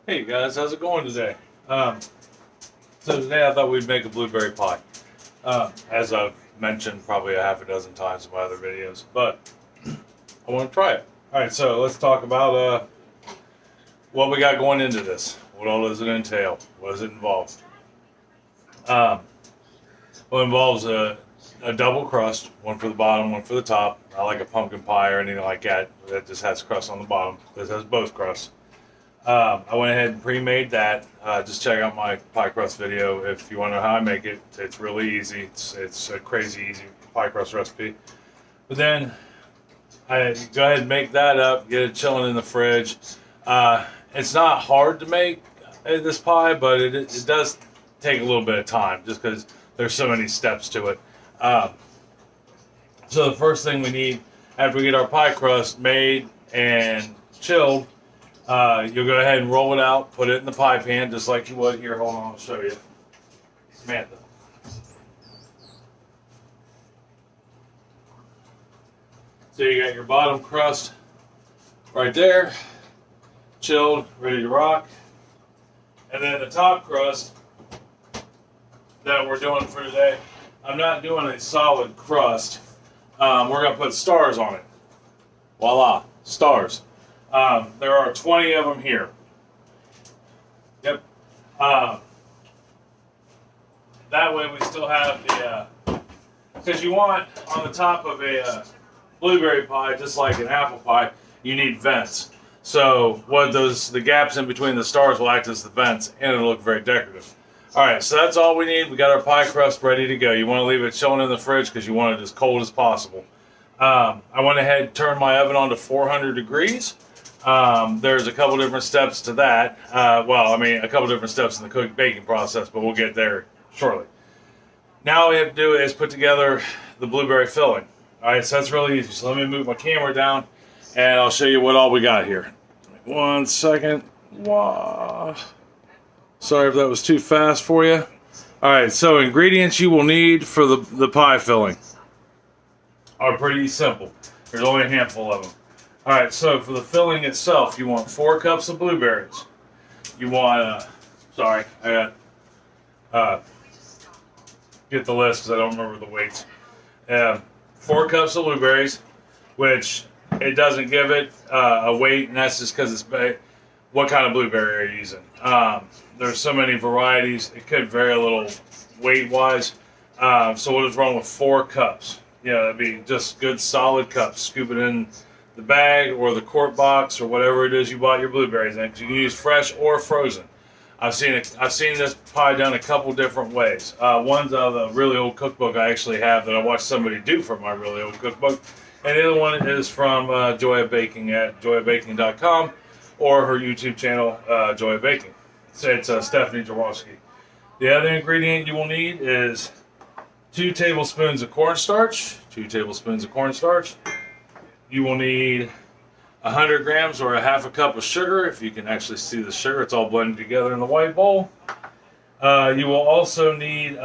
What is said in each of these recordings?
Hey guys, how's it going today? So today I thought we'd make a blueberry pie. As I've mentioned probably a half a dozen times in my other videos, but I want to try it. All right, so let's talk about what we got going into this. What all does it entail? What does it involve? Um, well, it involves a double crust, one for the bottom, one for the top. Not like a pumpkin pie or anything like that. That just has crust on the bottom. This has both crusts. I went ahead and pre-made that. Just check out my pie crust video if you want to know how I make it. It's really easy. It's a crazy easy pie crust recipe. But then I go ahead and make that up, get it chilling in the fridge. It's not hard to make this pie, but it does take a little bit of time just because there's so many steps to it. So the first thing we need after we get our pie crust made and chilled, you'll go ahead and roll it out, put it in the pie pan just like you would. Here, hold on, I'll show you. Samantha. So you got your bottom crust right there, chilled, ready to rock. And then the top crust that we're doing for today, I'm not doing a solid crust. We're going to put stars on it. Voila, stars. There are 20 of them here. Yep. That way we still have the, because you want on the top of a blueberry pie, just like an apple pie, you need vents. So the gaps in between the stars will act as the vents, and it'll look very decorative. All right, so that's all we need. We got our pie crust ready to go. You want to leave it chilling in the fridge because you want it as cold as possible. I went ahead and turned my oven on to 400 degrees. There's a couple different steps to that. A couple different steps in the baking process, but we'll get there shortly. Now all we have to do is put together the blueberry filling. All right, so that's really easy. So let me move my camera down, and I'll show you what all we got here. 1 second. Wow. Sorry if that was too fast for you. All right, so ingredients you will need for the pie filling are pretty simple. There's only a handful of them. All right, so for the filling itself, you want 4 cups of blueberries. You want, sorry, I got, get the list because I don't remember the weights. 4 cups of blueberries, which it doesn't give it a weight, and that's just because it's what kind of blueberry are you using. There's so many varieties, it could vary a little weight-wise. So we'll just run with 4 cups. That'd be just good solid cups. Scoop it in the bag or the quart box or whatever it is you bought your blueberries in, because you can use fresh or frozen. I've seen this pie done a couple different ways. One's out of a really old cookbook I actually have that I watched somebody do from my really old cookbook, and the other one is from Joy of Baking at joyabaking.com or her YouTube channel, Joy of Baking. It's Stephanie Jaworski. The other ingredient you will need is 2 tablespoons of cornstarch. 2 tablespoons of cornstarch. You will need 100 grams or a half a cup of sugar. If you can actually see the sugar, it's all blended together in the white bowl. You will also need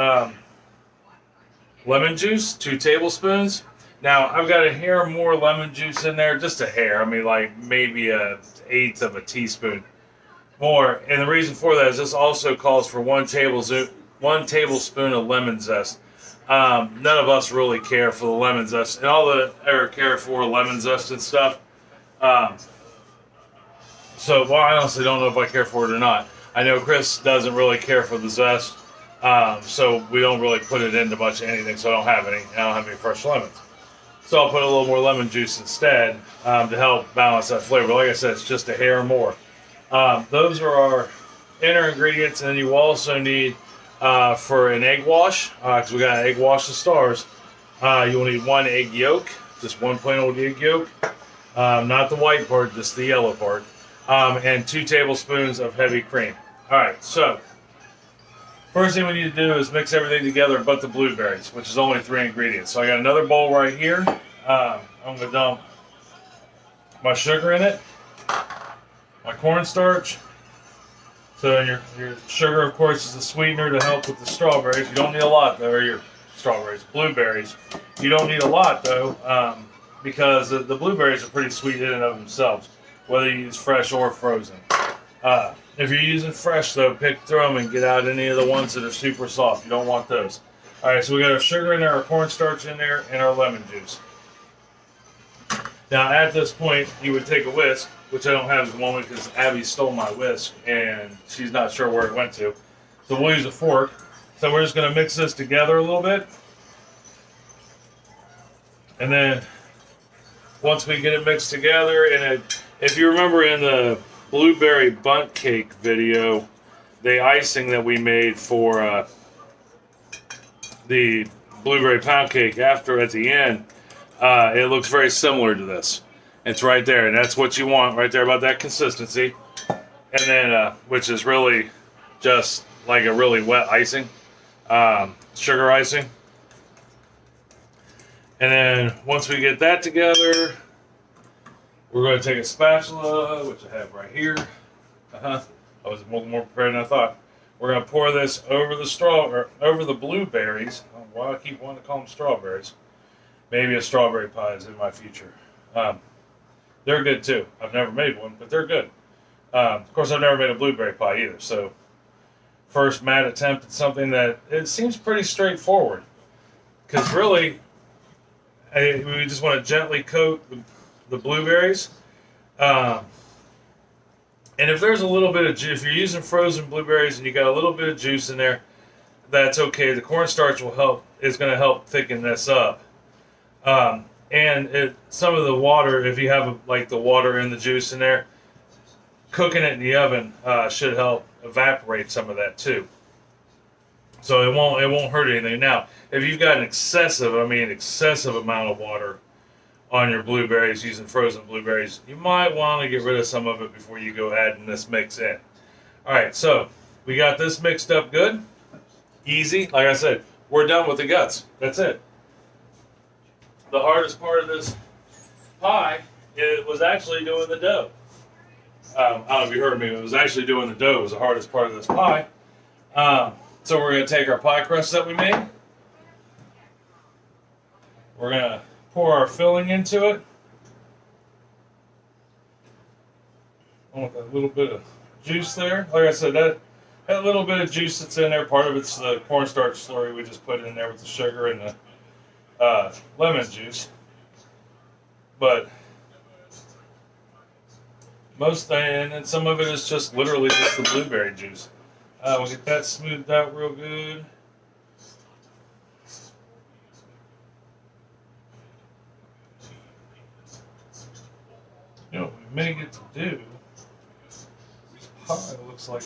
lemon juice, 2 tablespoons. Now, I've got a hair more lemon juice in there, just a hair. I mean, like maybe an eighth of a teaspoon more. And the reason for that is this also calls for 1 tablespoon of lemon zest. None of us really care for the lemon zest, and all that ever care for lemon zest and stuff. So I honestly don't know if I care for it or not. I know Chris doesn't really care for the zest, so we don't really put it into much of anything. So I don't have any fresh lemons. So I'll put a little more lemon juice instead to help balance that flavor. Like I said, it's just a hair more. Those are our inner ingredients, and then you also need for an egg wash, because we got an egg wash of stars. You will need 1 egg yolk, just 1 plain old egg yolk, not the white part, just the yellow part, and 2 tablespoons of heavy cream. All right, so first thing we need to do is mix everything together but the blueberries, which is only 3 ingredients. So I got another bowl right here. I'm going to dump my sugar in it, my cornstarch. So your sugar, of course, is a sweetener to help with the strawberries. You don't need a lot, though, or your blueberries. You don't need a lot, though, because the blueberries are pretty sweet in and of themselves, whether you use fresh or frozen. If you're using fresh, though, pick through them and get out any of the ones that are super soft. You don't want those. All right, so we got our sugar in there, our cornstarch in there, and our lemon juice. Now, at this point, you would take a whisk, which I don't have at the moment because Abby stole my whisk, and she's not sure where it went to. So we'll use a fork. So we're just going to mix this together a little bit. And then once we get it mixed together, and if you remember in the blueberry bundt cake video, the icing that we made for the blueberry pound cake at the end, it looks very similar to this. It's right there, and that's what you want right there, about that consistency. And then, which is really just like a really wet icing, sugar icing. And then once we get that together, we're going to take a spatula, which I have right here. I was more prepared than I thought. We're going to pour this over the over the blueberries. I don't know why I keep wanting to call them strawberries. Maybe a strawberry pie is in my future. They're good too. I've never made one, but they're good. Of course, I've never made a blueberry pie either. So, first mad attempt at something that it seems pretty straightforward. Because really, we just want to gently coat the blueberries. And if there's a little bit of juice, if you're using frozen blueberries and you got a little bit of juice in there, that's okay. The cornstarch is going to help thicken this up. And some of the water, if you have like the water and the juice in there, cooking it in the oven should help evaporate some of that too. So it won't hurt anything. Now, if you've got an excessive amount of water on your blueberries using frozen blueberries, you might want to get rid of some of it before you go adding this mix in. All right, so we got this mixed up good, easy. Like I said, we're done with the guts. That's it. The hardest part of this pie, it was actually doing the dough. I don't know if you heard me. It was actually doing the dough. It was the hardest part of this pie. So we're going to take our pie crust that we made. We're going to pour our filling into it. I want that little bit of juice there. Like I said, that little bit of juice that's in there, part of it's the cornstarch slurry we just put in there with the sugar and the lemon juice. But and some of it is just literally just the blueberry juice. We'll get that smoothed out real good. You know what we may get to do, this pie looks like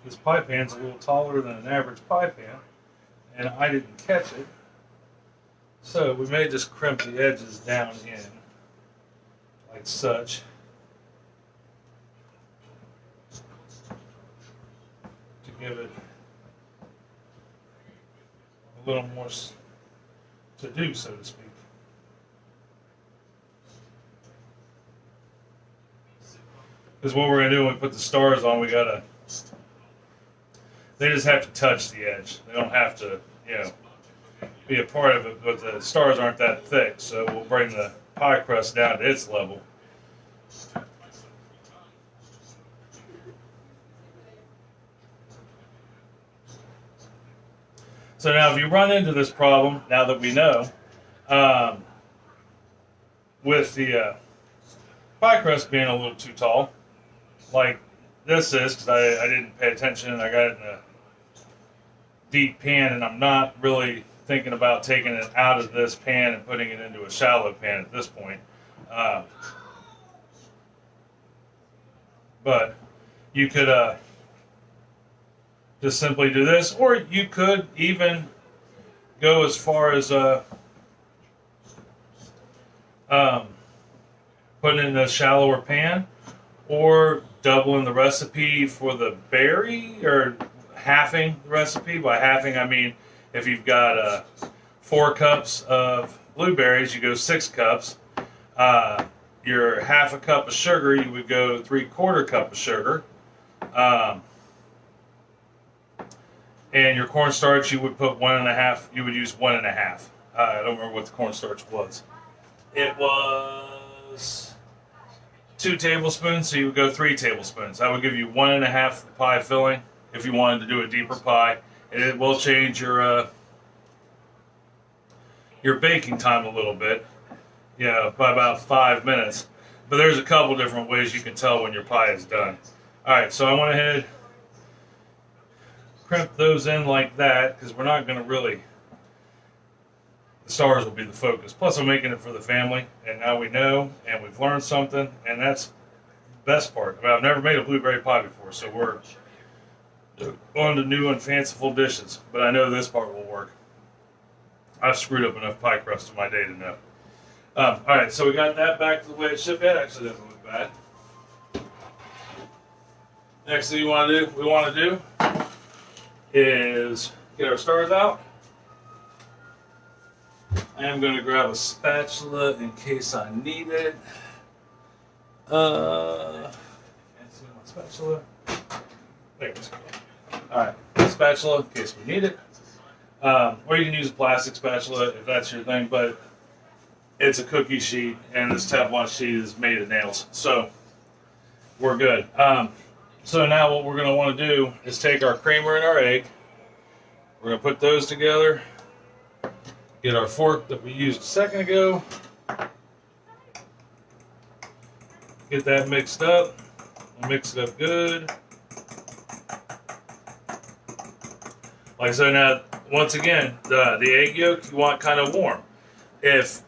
this pie pan's a little taller than an average pie pan, and I didn't catch it. So we may just crimp the edges down in, like such. To give it a little more to do, so to speak. Because what we're going to do when we put the stars on, they just have to touch the edge. They don't have to, be a part of it, but the stars aren't that thick, so we'll bring the pie crust down to its level. So now if you run into this problem, now that we know, with the pie crust being a little too tall, like this is, because I didn't pay attention and I got it in a deep pan, and I'm not really thinking about taking it out of this pan and putting it into a shallow pan at this point. But you could just simply do this, or you could even go as far as putting it in a shallower pan, or doubling the recipe for the berry, or halving the recipe. By halving, I mean if you've got 4 cups of blueberries, you go 6 cups. Your half a cup of sugar, you would go 3/4 cup of sugar. And your cornstarch, you would put 1.5. You would use 1.5. I don't remember what the cornstarch was. It was 2 tablespoons, so you would go 3 tablespoons. That would give you 1.5 pie filling if you wanted to do a deeper pie. And it will change your baking time a little bit, by about 5 minutes. But there's a couple different ways you can tell when your pie is done. Alright, so I went ahead, crimp those in like that, because we're not going to really, the stars will be the focus. Plus I'm making it for the family, and now we know, and we've learned something, and that's the best part. I've never made a blueberry pie before, so we're on to new and fanciful dishes, but I know this part will work. I've screwed up enough pie crust in my day to know. Alright, so we got that back to the way it should be. That actually doesn't look bad. Next thing we want to do is get our stars out. I am going to grab a spatula in case I need it. Can't see my spatula. There it is. Alright, spatula in case we need it. Or you can use a plastic spatula if that's your thing, but it's a cookie sheet, and this Teflon sheet is made of nails, so we're good. So now what we're going to want to do is take our creamer and our egg. We're going to put those together. Get our fork that we used a second ago. Get that mixed up. Mix it up good. Like so now, once again, the egg yolk you want kind of warm. If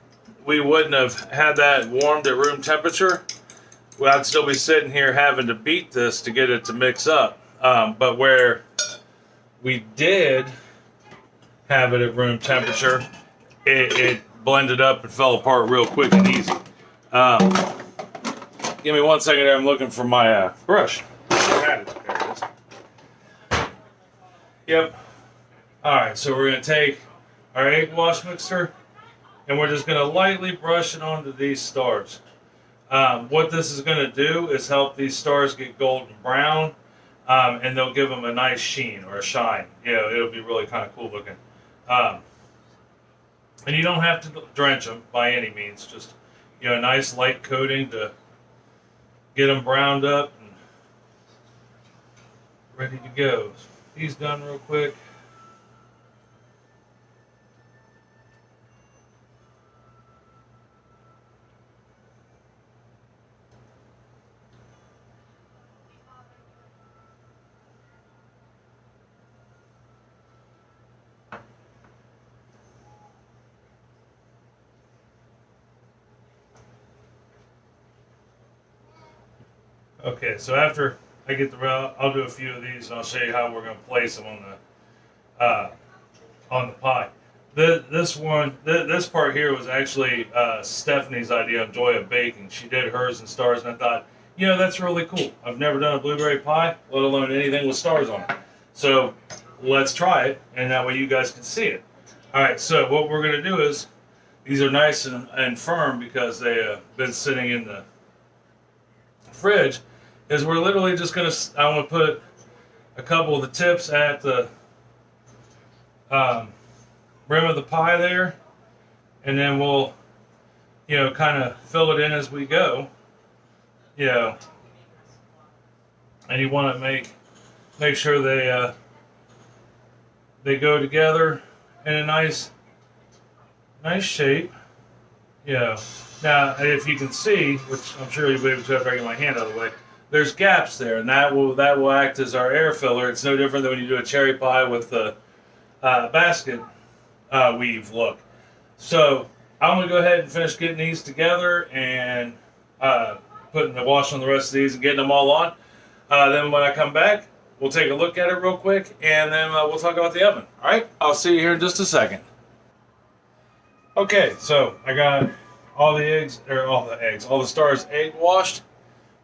we wouldn't have had that warmed at room temperature, I'd still be sitting here having to beat this to get it to mix up. But where we did have it at room temperature, it blended up and fell apart real quick and easy. Give me 1 second there. I'm looking for my brush. I had it. There it is. Yep. Alright, so we're going to take our egg wash mixture and we're just going to lightly brush it onto these stars. What this is going to do is help these stars get golden brown, and they'll give them a nice sheen or a shine. It'll be really kind of cool looking. And you don't have to drench them by any means. Just a nice light coating to get them browned up and ready to go. These done real quick. Okay, so after I get the I'll do a few of these and I'll show you how we're going to place them on the pie. This part here was actually Stephanie's idea of Joy of Baking. She did hers in stars, and I thought, that's really cool. I've never done a blueberry pie, let alone anything with stars on it. So let's try it, and that way you guys can see it. All right, so what we're going to do is, these are nice and firm because they have been sitting in the fridge, is we're literally just going to, I want to put a couple of the tips at the rim of the pie there, and then we'll, kind of fill it in as we go, and you want to make sure they go together in a nice shape, Now, if you can see, which I'm sure you'll be able to if I get my hand out of the way, there's gaps there, and that will act as our air filler. It's no different than when you do a cherry pie with the basket weave look. So I'm going to go ahead and finish getting these together and putting the wash on the rest of these and getting them all on. Then when I come back, we'll take a look at it real quick, and then we'll talk about the oven. All right, I'll see you here in just a second. Okay, so I got all the stars egg washed.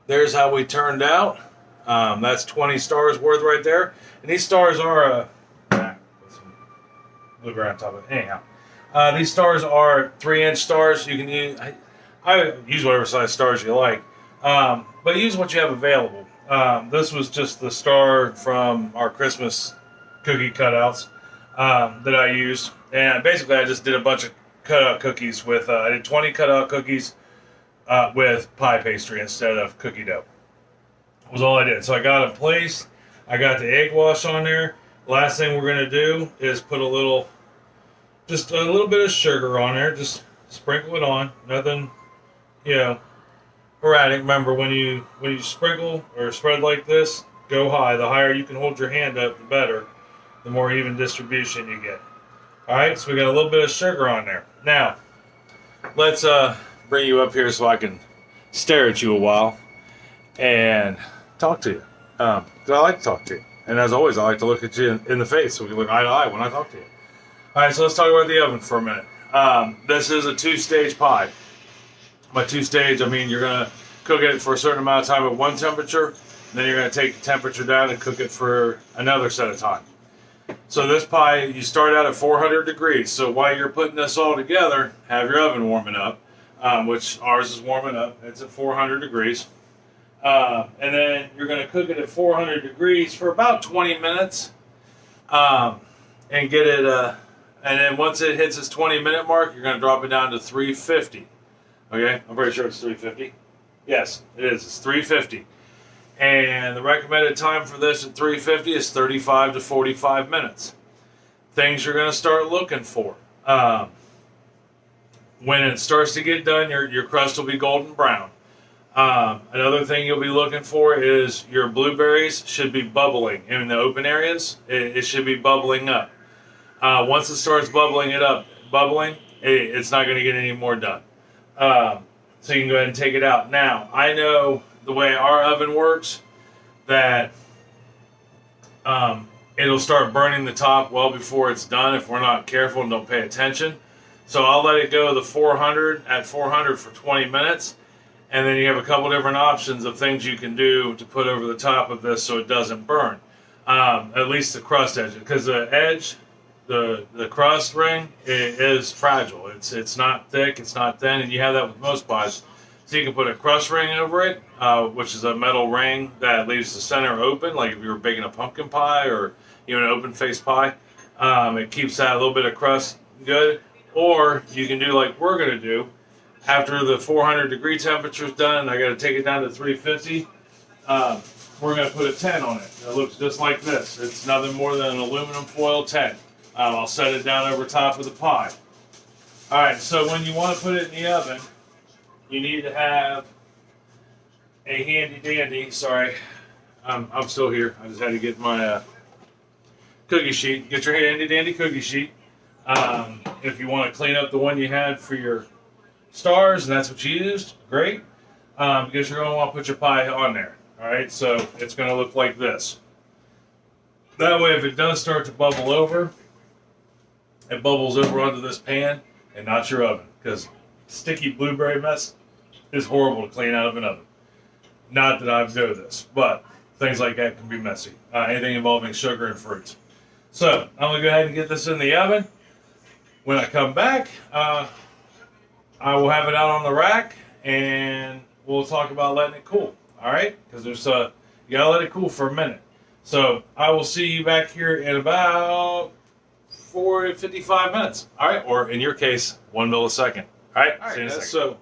There's how we turned out. That's 20 stars worth right there. And these stars are put some blueberry on top of it. Anyhow, these stars are 3-inch stars. You can use I use whatever size stars you like, but use what you have available. This was just the star from our Christmas cookie cutouts that I used, and basically I just did a bunch of cutout cookies with I did 20 cutout cookies with pie pastry instead of cookie dough. Was all I did. So I got it placed. I got the egg wash on there. Last thing we're gonna do is put just a little bit of sugar on there. Just sprinkle it on. Nothing, erratic. Remember, when you sprinkle or spread like this, go high. The higher you can hold your hand up, the better. The more even distribution you get. All right. So we got a little bit of sugar on there. Now, let's bring you up here so I can stare at you a while and talk to you. Because I like to talk to you. And as always, I like to look at you in the face so we can look eye to eye when I talk to you. All right, so let's talk about the oven for a minute. This is a 2-stage pie. By 2-stage, I mean you're going to cook it for a certain amount of time at one temperature, then you're going to take the temperature down and cook it for another set of time. So this pie, you start out at 400 degrees. So while you're putting this all together, have your oven warming up, which ours is warming up. It's at 400 degrees. And then you're going to cook it at 400 degrees for about 20 minutes and get it, and then once it hits its 20-minute mark, you're going to drop it down to 350. Okay, I'm pretty sure it's 350. Yes, it is. It's 350. And the recommended time for this at 350 is 35 to 45 minutes. Things you're going to start looking for. When it starts to get done, your crust will be golden brown. Another thing you'll be looking for is your blueberries should be bubbling in the open areas. It should be bubbling up. Once it starts bubbling, it's not going to get any more done. So you can go ahead and take it out. Now, I know the way our oven works that it'll start burning the top well before it's done if we're not careful and don't pay attention. So I'll let it go to at 400 for 20 minutes. And then you have a couple different options of things you can do to put over the top of this so it doesn't burn. At least the crust edge. Because the edge, the crust ring, is fragile. It's not thick, it's not thin, and you have that with most pies. So you can put a crust ring over it, which is a metal ring that leaves the center open, like if you were baking a pumpkin pie or an open-faced pie. It keeps that little bit of crust good. Or you can do like we're going to do. After the 400 degree temperature is done, I got to take it down to 350. We're going to put a 10 on it. It looks just like this. It's nothing more than an aluminum foil 10. I'll set it down over top of the pie. All right, so when you want to put it in the oven, you need to have a handy dandy. Sorry, I'm still here. I just had to get my cookie sheet. Get your handy dandy cookie sheet. If you want to clean up the one you had for your stars, and that's what you used, great. Because you're going to want to put your pie on there. All right, so it's going to look like this. That way, if it does start to bubble over, it bubbles over onto this pan and not your oven. Because sticky blueberry mess is horrible to clean out of an oven. Not that I've known this, but things like that can be messy. Anything involving sugar and fruits. So I'm going to go ahead and get this in the oven. When I come back, I will have it out on the rack, and we'll talk about letting it cool. All right? Because you gotta let it cool for a minute. So I will see you back here in about 55 minutes. All right? Or in your case, 1 millisecond. All right? See you in a second. So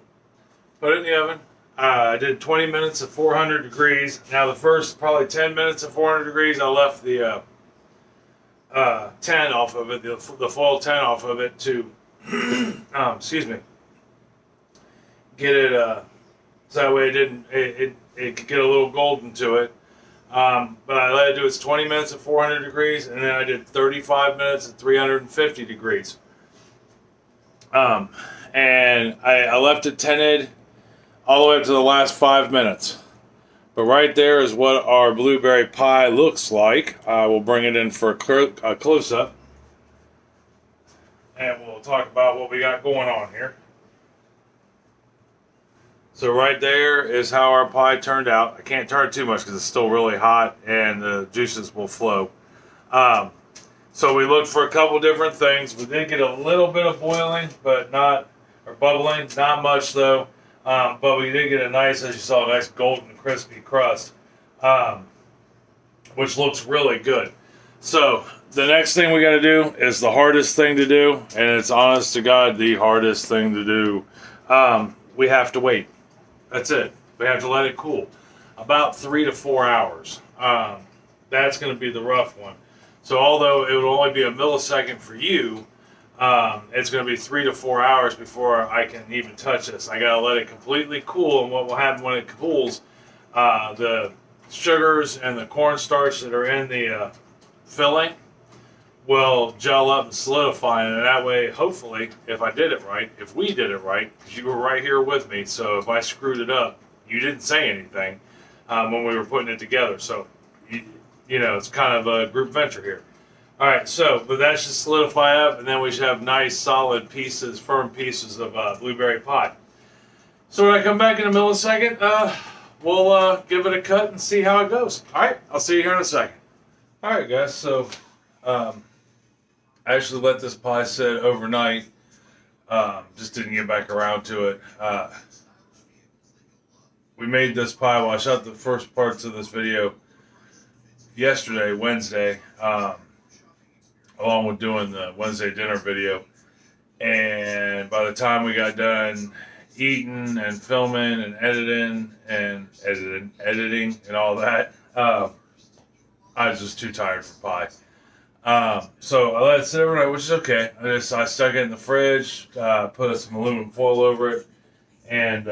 put it in the oven. I did 20 minutes at 400 degrees. Now the first probably 10 minutes at 400 degrees, I left the 10 off of it, the foil 10 off of it to, excuse me, get it, so that way it could get a little golden to it. But I let it do its 20 minutes at 400 degrees, and then I did 35 minutes at 350 degrees. And I left it tinted all the way up to the last 5 minutes. But right there is what our blueberry pie looks like. We'll bring it in for a close-up. And we'll talk about what we got going on here. So right there is how our pie turned out. I can't turn it too much because it's still really hot and the juices will flow. So we looked for a couple different things. We did get a little bit of boiling, but bubbling, not much though. But we did get a nice, as you saw, a nice golden crispy crust, which looks really good. So the next thing we got to do is the hardest thing to do, and it's honest to God the hardest thing to do. We have to wait. That's it. We have to let it cool. About 3 to 4 hours. That's going to be the rough one. So although it will only be a millisecond for you, it's going to be 3 to 4 hours before I can even touch this. I got to let it completely cool, and what will happen when it cools, the sugars and the cornstarch that are in the filling will gel up and solidify, and that way, hopefully, if I did it right, if we did it right, because you were right here with me, so if I screwed it up, you didn't say anything when we were putting it together. So, you know, it's kind of a group venture here. All right, so, but that should solidify up, and then we should have nice, solid pieces, firm pieces of blueberry pie. So when I come back in a millisecond, we'll give it a cut and see how it goes. All right, I'll see you here in a second. All right, guys, so I actually let this pie sit overnight. Just didn't get back around to it. We made this pie. Well, I shot the first parts of this video yesterday, Wednesday, along with doing the Wednesday dinner video. And by the time we got done eating and filming and editing and all that, I was just too tired for pie. So I let it sit overnight, which is okay. I stuck it in the fridge, put some aluminum foil over it, and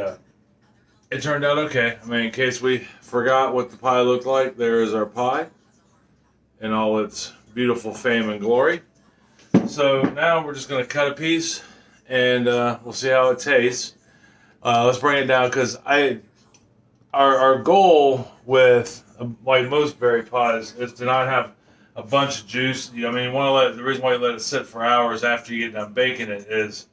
it turned out okay. I mean, in case we forgot what the pie looked like, there is our pie in all its beautiful fame and glory. So now we're just going to cut a piece, and we'll see how it tastes. Let's bring it down, because our goal with like most berry pies is to not have a bunch of juice. I mean, the reason why you let it sit for hours after you get done baking it is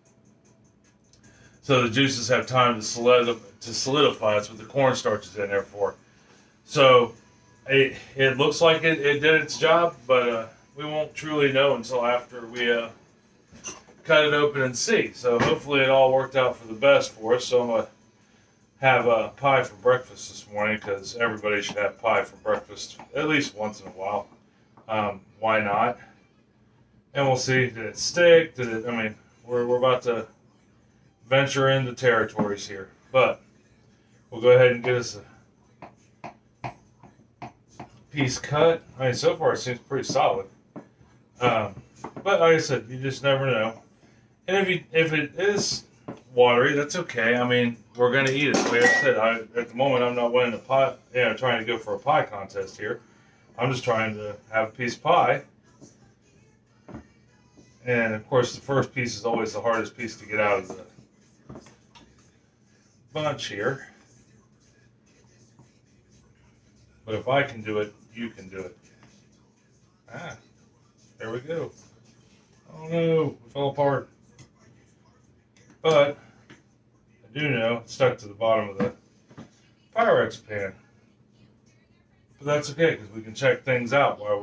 so the juices have time to solidify. That's what the cornstarch is in there for. So it looks like it did its job, but we won't truly know until after we cut it open and see. So hopefully it all worked out for the best for us. So I'm going to have a pie for breakfast this morning, because everybody should have pie for breakfast at least once in a while. Why not? And we'll see, did it stick? I mean, we're about to venture into territories here, but we'll go ahead and get us a piece cut. I mean, so far it seems pretty solid. But like I said, you just never know. And if it is watery, that's okay. I mean, we're gonna eat it. Like I said, at the moment I'm not winning trying to go for a pie contest here. I'm just trying to have a piece of pie. And of course, the first piece is always the hardest piece to get out of the bunch here. But if I can do it, you can do it. There we go. Oh no, it fell apart. But I do know it stuck to the bottom of the Pyrex pan. But that's okay, because we can check things out while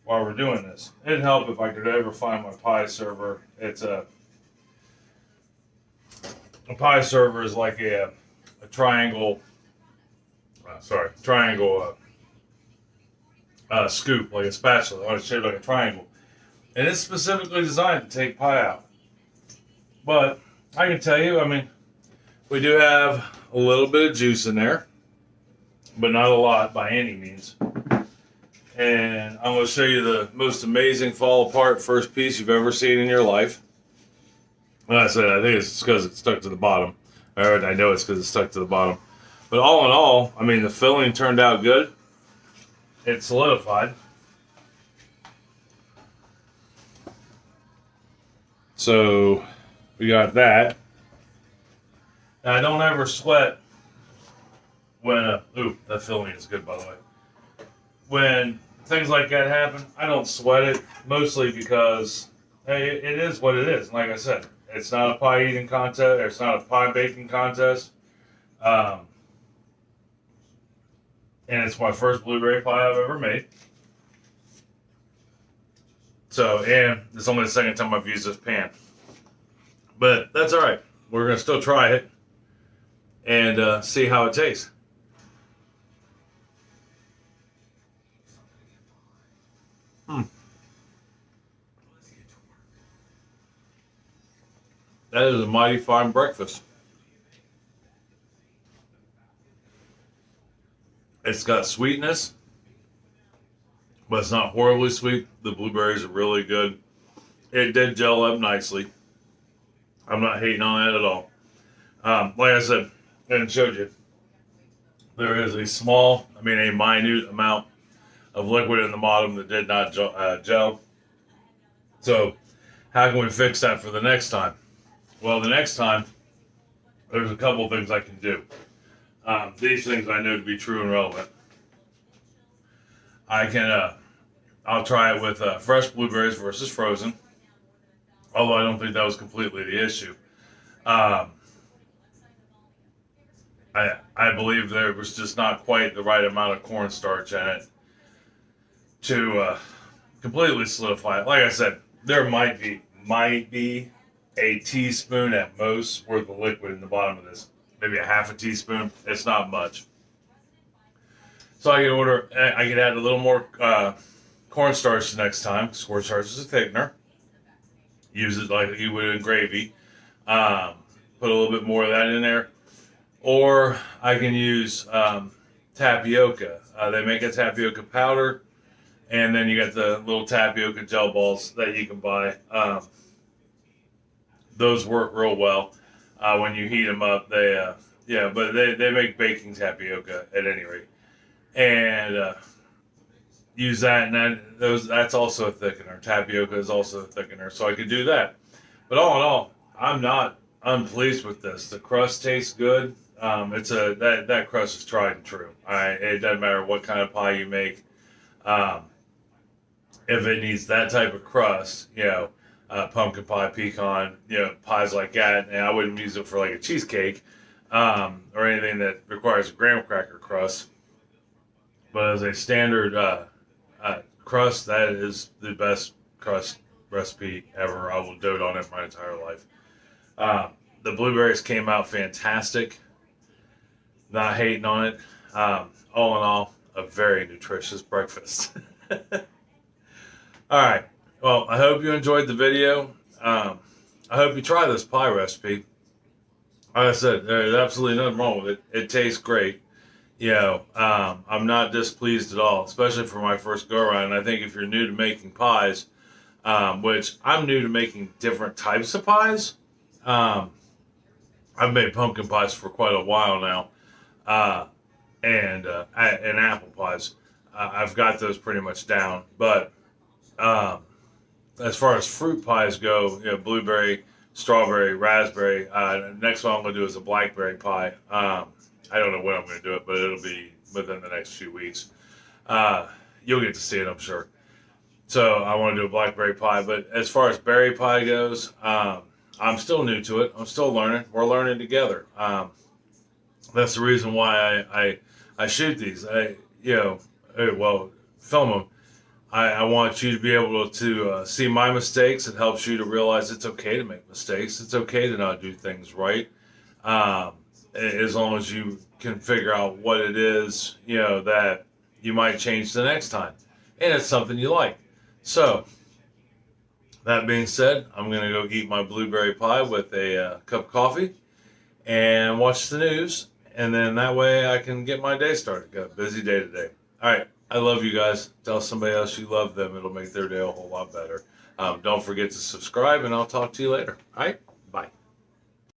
we're doing this. It'd help if I could ever find my pie server. It's a pie server is like a triangle. Triangle scoop, like a spatula. It's shaped like a triangle, and it's specifically designed to take pie out. But I can tell you, I mean, we do have a little bit of juice in there, but not a lot by any means. And I'm going to show you the most amazing fall apart first piece you've ever seen in your life. Like I said, I think it's because it stuck to the bottom. I know it's because it stuck to the bottom. But all in all, I mean, the filling turned out good. It solidified. So we got that. Now, I don't ever sweat when, that filling is good, by the way. When things like that happen, I don't sweat it, mostly because, hey, it is what it is. Like I said, it's not a pie eating contest, or it's not a pie baking contest. And it's my first blueberry pie I've ever made. So, and it's only the second time I've used this pan. But that's all right. We're going to still try it and see how it tastes. That is a mighty fine breakfast. It's got sweetness, but it's not horribly sweet. The blueberries are really good. It did gel up nicely. I'm not hating on that at all. Like I said, and showed you, there is a minute amount of liquid in the bottom that did not gel. So, how can we fix that for the next time? Well, the next time, there's a couple things I can do. These things I know to be true and relevant. I'll try it with fresh blueberries versus frozen. Although I don't think that was completely the issue. I believe there was just not quite the right amount of cornstarch in it to completely solidify it. Like I said, there might be a teaspoon at most worth of liquid in the bottom of this. Maybe a half a teaspoon. It's not much. So I can add a little more cornstarch next time. Cornstarch is a thickener. Use it like you would in gravy. Put a little bit more of that in there. Or I can use tapioca. They make a tapioca powder. And then you got the little tapioca gel balls that you can buy. Those work real well when you heat them up. But they make baking tapioca at any rate. And use that, and that's that's also a thickener. Tapioca is also a thickener, so I could do that. But all in all, I'm not unpleased with this. The crust tastes good. That crust is tried and true. It doesn't matter what kind of pie you make. If it needs that type of crust, pumpkin pie, pecan, pies like that, and I wouldn't use it for like a cheesecake or anything that requires a graham cracker crust. But as a standard crust, that is the best crust recipe ever. I will dote on it my entire life. The blueberries came out fantastic. Not hating on it. All in all, a very nutritious breakfast. All right. Well, I hope you enjoyed the video. I hope you try this pie recipe. Like I said, there's absolutely nothing wrong with it. It tastes great. I'm not displeased at all, especially for my first go around. And I think if you're new to making pies, which I'm new to making different types of pies. I've made pumpkin pies for quite a while now, and apple pies. I've got those pretty much down. But as far as fruit pies go, blueberry, strawberry, raspberry. Next one I'm going to do is a blackberry pie. I don't know when I'm going to do it, but it'll be within the next few weeks. You'll get to see it, I'm sure. So I want to do a blackberry pie. But as far as berry pie goes, I'm still new to it. I'm still learning. We're learning together. That's the reason why I shoot these. Film them. I want you to be able to see my mistakes. It helps you to realize it's okay to make mistakes. It's okay to not do things right. As long as you can figure out what it is, that you might change the next time. And it's something you like. So, that being said, I'm going to go eat my blueberry pie with a cup of coffee and watch the news. And then that way I can get my day started. Got a busy day today. All right. I love you guys. Tell somebody else you love them. It'll make their day a whole lot better. Don't forget to subscribe, and I'll talk to you later. All right?